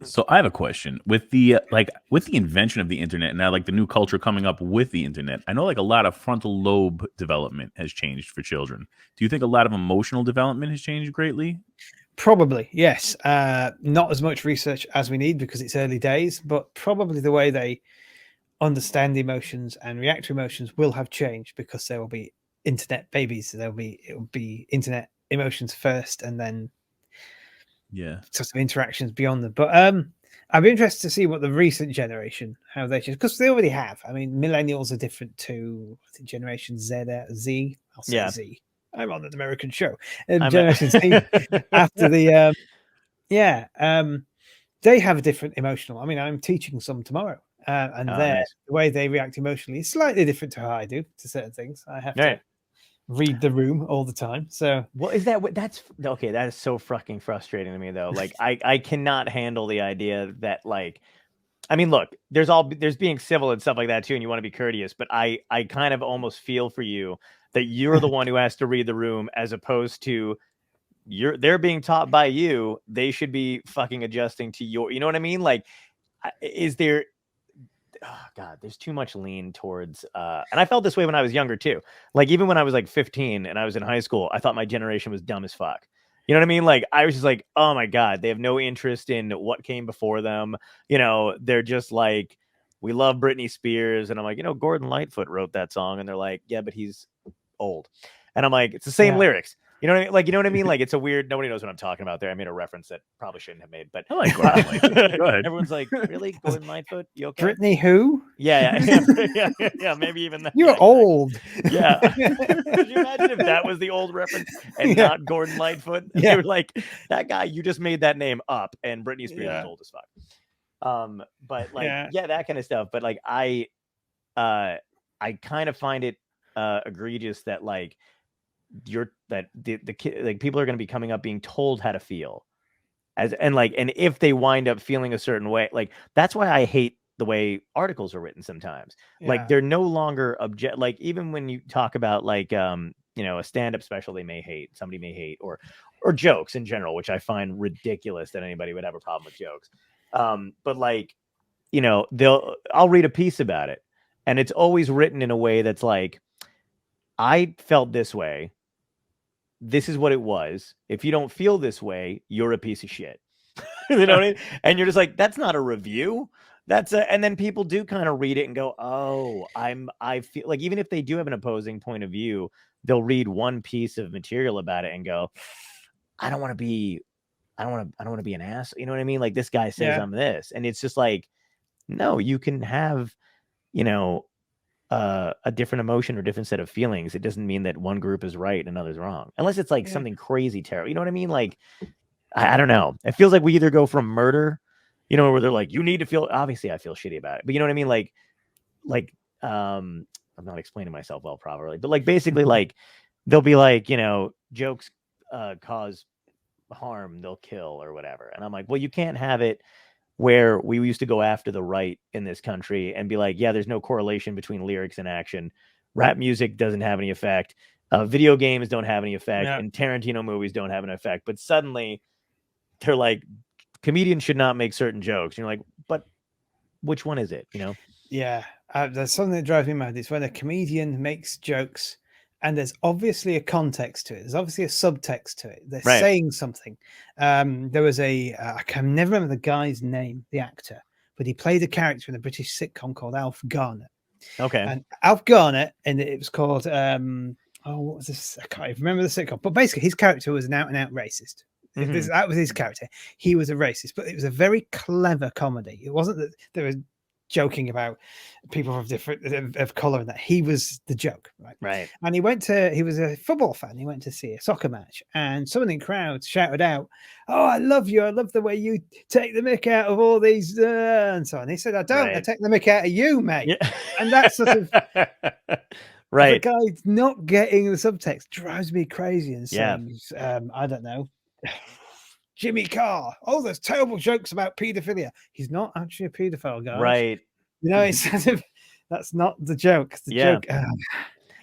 So I have a question with the invention of the internet and now like the new culture coming up with the internet. I know like a lot of frontal lobe development has changed for children. Do you think a lot of emotional development has changed greatly? Probably, yes. Not as much research as we need because it's early days, but probably the way they understand emotions and react to emotions will have changed because there will be internet babies. It will be internet emotions first, and then sorts of interactions beyond them. But I'd be interested to see what the recent generation, how they change, because they already have. I mean, millennials are different to Generation Z. I'll say Z. I'm on an American show. Generation Z after the they have a different emotional. I mean, I'm teaching some tomorrow, and the way they react emotionally is slightly different to how I do to certain things. I have to read the room all the time. So, well, is that what that's okay? That is so fucking frustrating to me, though. Like, I cannot handle the idea that, like, I mean, look, there's being civil and stuff like that too, and you want to be courteous, but I kind of almost feel for you that you're the one who has to read the room as opposed to they're being taught by you. They should be fucking adjusting to you know what I mean? Like, is there? Oh God, there's too much lean towards and I felt this way when I was younger too. Like even when I was like 15 and I was in high school, I thought my generation was dumb as fuck. You know what I mean? Like I was just like, oh my God, they have no interest in what came before them. You know, they're just like, we love Britney Spears. And I'm like, Gordon Lightfoot wrote that song. And they're like, yeah, but he's old. And I'm like, it's the same lyrics. You know what I mean? Like, you know what I mean? Like, it's a weird, nobody knows what I'm talking about there. I made a reference that probably shouldn't have made, but I like Gordon Lightfoot. Go ahead. Everyone's like, really? Gordon Lightfoot? You okay? Britney who? Yeah, maybe even that. You're old. Yeah. Could you imagine if that was the old reference and not Gordon Lightfoot? Yeah. You're like, that guy, you just made that name up, and Britney Spears is old as fuck. But like, that kind of stuff. But like, I kind of find it egregious that like the kid, like people are going to be coming up being told how to feel and if they wind up feeling a certain way, like that's why I hate the way articles are written sometimes. Like they're no longer like even when you talk about like a stand-up special somebody may hate or jokes in general, which I find ridiculous that anybody would have a problem with jokes. But like, I'll read a piece about it and it's always written in a way that's like, I felt this way. This is what it was. If you don't feel this way, you're a piece of shit. You know what I mean? And you're just like, that's not a review. And then people do kind of read it and go, oh, I feel like even if they do have an opposing point of view, they'll read one piece of material about it and go, I don't want to be an ass. You know what I mean? Like this guy says I'm this. And it's just like, no, you can have, a different emotion or different set of feelings. It doesn't mean that one group is right and another's wrong, unless it's like something crazy terrible. You know what I mean? Like, I don't know. It feels like we either go from murder, where they're like, you need to feel, obviously I feel shitty about it, but you know what I mean? Like like I'm not explaining myself well properly, but like basically like they'll be like, jokes cause harm, they'll kill or whatever. And I'm like, well, you can't have it where we used to go after the right in this country and be like, yeah, there's no correlation between lyrics and action. Rap music doesn't have any effect. Video games don't have any effect, and Tarantino movies don't have an effect. But suddenly they're like, comedians should not make certain jokes. And you're like, but which one is it? Yeah, there's something that drives me mad. It's when a comedian makes jokes and there's obviously a context to it. There's obviously a subtext to it. They're saying something. There was I can never remember the guy's name, the actor, but he played a character in a British sitcom called Alf Garnett. Okay. And Alf Garnett, and it was called, what was this? I can't even remember the sitcom. But basically, his character was an out-and-out racist. That was his character. He was a racist, but it was a very clever comedy. It wasn't that there was joking about people of different of color and that. He was the joke, right. And he was a football fan. He went to see a soccer match, and someone in the crowd shouted out, "Oh, I love you, I love the way you take the mick out of all these," and so on. He said, "I don't, I take the mick out of you, mate." Yeah. And that's sort of right. the guy not getting the subtext drives me crazy and saying, I don't know, Jimmy Carr. Oh, there's terrible jokes about paedophilia. He's not actually a paedophile, guys. Right. It's sort of, that's not the joke. The joke.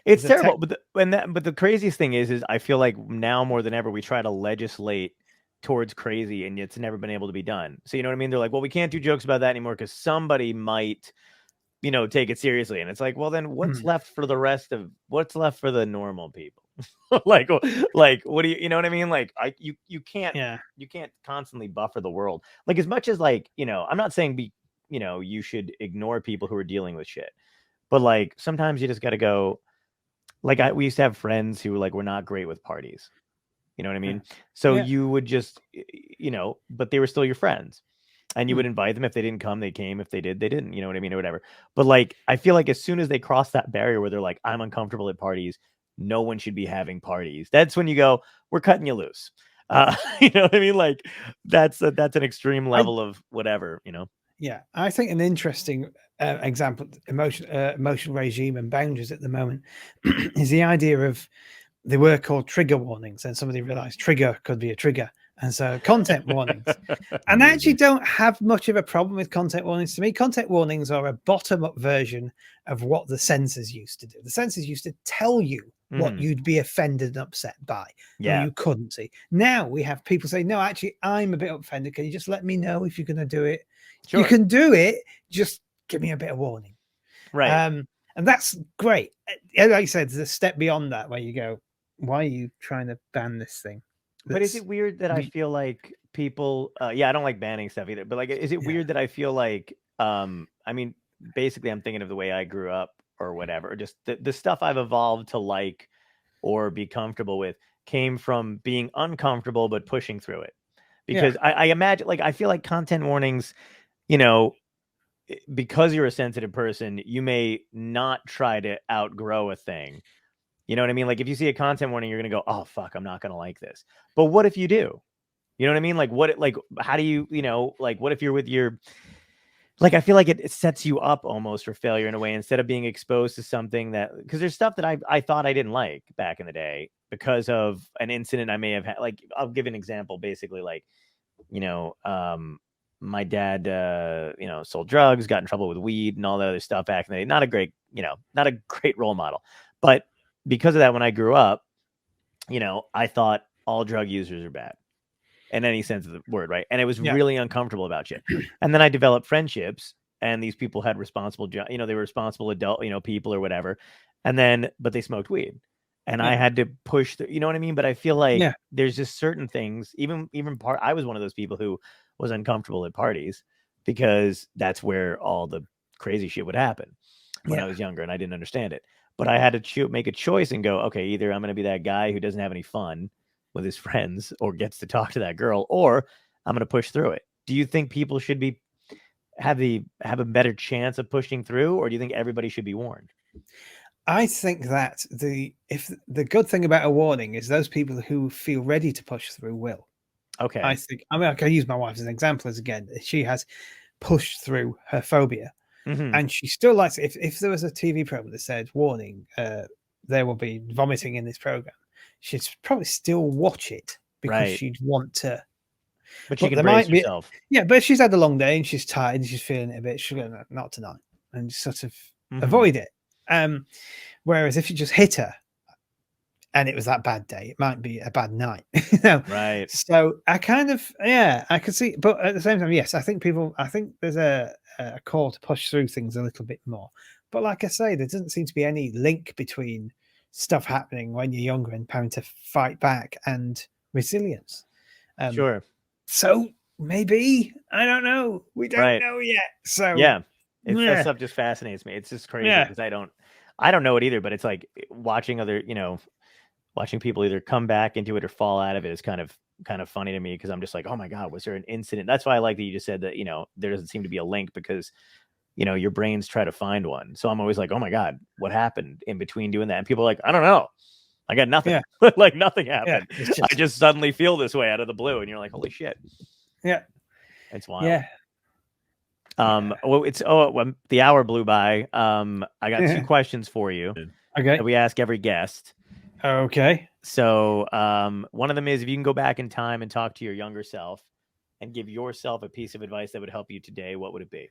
It's terrible. But the craziest thing is I feel like now more than ever we try to legislate towards crazy, and it's never been able to be done. So you know what I mean? They're like, well, we can't do jokes about that anymore because somebody might, take it seriously. And it's like, well, then what's left for the normal people? like what do you know what I mean? Like you can't constantly buffer the world. Like as much as like, I'm not saying you should ignore people who are dealing with shit. But like sometimes you just gotta go. Like we used to have friends who were not great with parties. You know what I mean? So you would just but they were still your friends. And you would invite them. If they didn't come, they came. If they did, they didn't. You know what I mean? Or whatever. But like I feel like as soon as they cross that barrier where they're like, I'm uncomfortable at parties, no one should be having parties. That's when you go, we're cutting you loose. You know what I mean? Like that's an extreme level of whatever, Yeah, I think an interesting example, emotional regime and boundaries at the moment is the idea of they were called trigger warnings, and somebody realized trigger could be a trigger. And so content warnings. And I actually don't have much of a problem with content warnings. To me, content warnings are a bottom-up version of what the censors used to do. The censors used to tell you what you'd be offended and upset by. Yeah. You couldn't see. Now we have people say, no, actually, I'm a bit offended. Can you just let me know if you're going to do it? Sure. You can do it. Just give me a bit of warning. Right. And that's great. Like I said, there's a step beyond that where you go, why are you trying to ban this thing? But is it weird that I feel like people, I don't like banning stuff either, but like, is it weird that I feel like, I mean, basically I'm thinking of the way I grew up or whatever, just the stuff I've evolved to like, or be comfortable with came from being uncomfortable, but pushing through it. Because I imagine, like, I feel like content warnings, because you're a sensitive person, you may not try to outgrow a thing. You know what I mean? Like if you see a content warning, you're going to go, oh, fuck, I'm not going to like this. But what if you do? You know what I mean? Like how do you, like what if you're with your, like, I feel like it sets you up almost for failure in a way, instead of being exposed to something that, because there's stuff that I thought I didn't like back in the day because of an incident I may have had. Like, I'll give an example, basically, like, my dad, sold drugs, got in trouble with weed and all that other stuff back in the day. Not a great role model. But because of that, when I grew up, I thought all drug users are bad in any sense of the word, right? And it was really uncomfortable about shit. And then I developed friendships, and these people had responsible, they were responsible adult, people or whatever. And then, but they smoked weed, and I had to push you know what I mean? But I feel like there's just certain things, I was one of those people who was uncomfortable at parties because that's where all the crazy shit would happen when I was younger and I didn't understand it. But I had to make a choice and go, okay, either I'm going to be that guy who doesn't have any fun with his friends or gets to talk to that girl, or I'm going to push through it. Do you think people should have a better chance of pushing through, or do you think everybody should be warned? I think that the good thing about a warning is those people who feel ready to push through will. Okay. I can use my wife as an example. She has pushed through her phobia. and she still likes it. If there was a TV program that said, "Warning, there will be vomiting in this program," she'd probably still watch it because she'd want to. But she can brace herself. Yeah, but she's had a long day and she's tired and she's feeling it a bit. She's going, not tonight, and sort of avoid it. Whereas if you just hit her and it was that bad day, it might be a bad night. Right. So I kind of, I could see, but at the same time, yes, I think there's a call to push through things a little bit more. But like I say, there doesn't seem to be any link between stuff happening when you're younger and having to fight back and resilience. Sure. So maybe, I don't know. We don't know yet. So that stuff just fascinates me. It's just crazy because I don't know it either, but it's like watching watching people either come back into it or fall out of it is kind of funny to me because I'm just like, oh my God, was there an incident? That's why I like that you just said that, there doesn't seem to be a link because, your brains try to find one. So I'm always like, oh my God, what happened in between doing that? And people are like, I don't know. I got nothing. Yeah. Like nothing happened. Yeah, I just suddenly feel this way out of the blue. And you're like, holy shit. Yeah. It's wild. Yeah. Well, the hour blew by. I got 2 questions for you. Okay. That we ask every guest. Okay. So one of them is if you can go back in time and talk to your younger self and give yourself a piece of advice that would help you today, what would it be?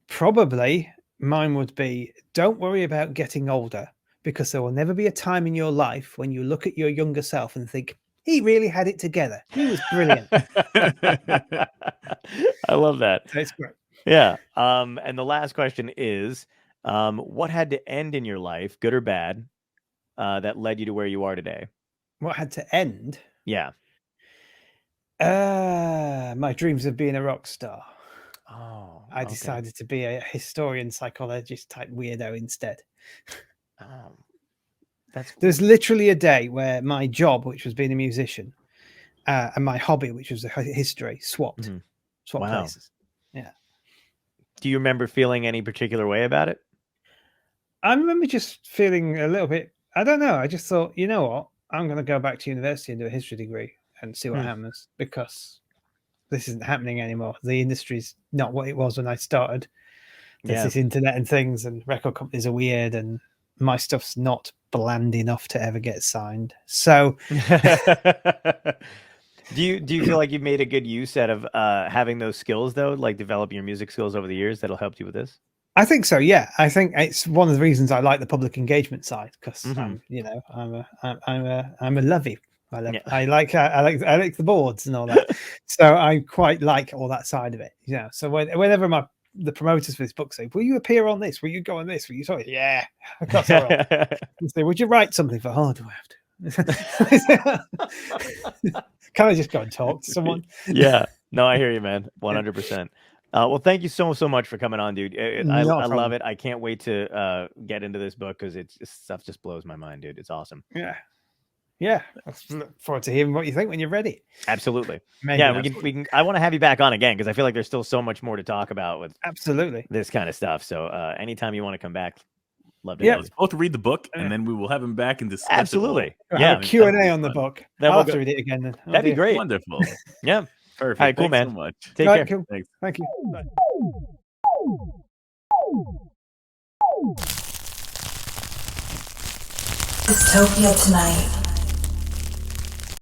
Probably mine would be, don't worry about getting older, because there will never be a time in your life when you look at your younger self and think, he really had it together. He was brilliant. I love that. That's great. Yeah. And the last question is, what had to end in your life, good or bad, that led you to where you are today? What had to end? Yeah. My dreams of being a rock star. Oh. I decided to be a historian, psychologist type weirdo instead. There's literally a day where my job, which was being a musician, and my hobby, which was history, swapped places. Yeah. Do you remember feeling any particular way about it? I remember just feeling a little bit, I don't know. I just thought, you know what? I'm going to go back to university and do a history degree and see what happens, because this isn't happening anymore. The industry's not what it was when I started. There's this internet and things, and record companies are weird, and my stuff's not bland enough to ever get signed. So do you feel like you've made a good use out of having those skills though, like developing your music skills over the years that'll help you with this? I think so. Yeah, I think it's one of the reasons I like the public engagement side, because I'm a lovey. I like the boards and all that. So I quite like all that side of it. Yeah. So whenever the promoters for this book say, "Will you appear on this? Will you go on this? Will you talk?" Yeah, of course I will. Say, "Would you write something for?" "Oh, do I have to?" Can I just go and talk to someone? Yeah. No, I hear you, man. 100%. Well, thank you so much for coming on, dude. I love it. I can't wait to get into this book because stuff just blows my mind, dude. It's awesome. Yeah. Yeah. I look forward to hearing what you think when you're ready. Absolutely. We can. I want to have you back on again because I feel like there's still so much more to talk about with this kind of stuff. So anytime you want to come back, love to. Yeah, let's both read the book and then we will have him back and discuss. Absolutely. Yeah, Q&A on the book. I'll have to read it again then. That'd be great. Wonderful. Yeah. Perfect. All right, cool, man. So much. Take care. Cool. Thanks. Thank you. Dystopia tonight.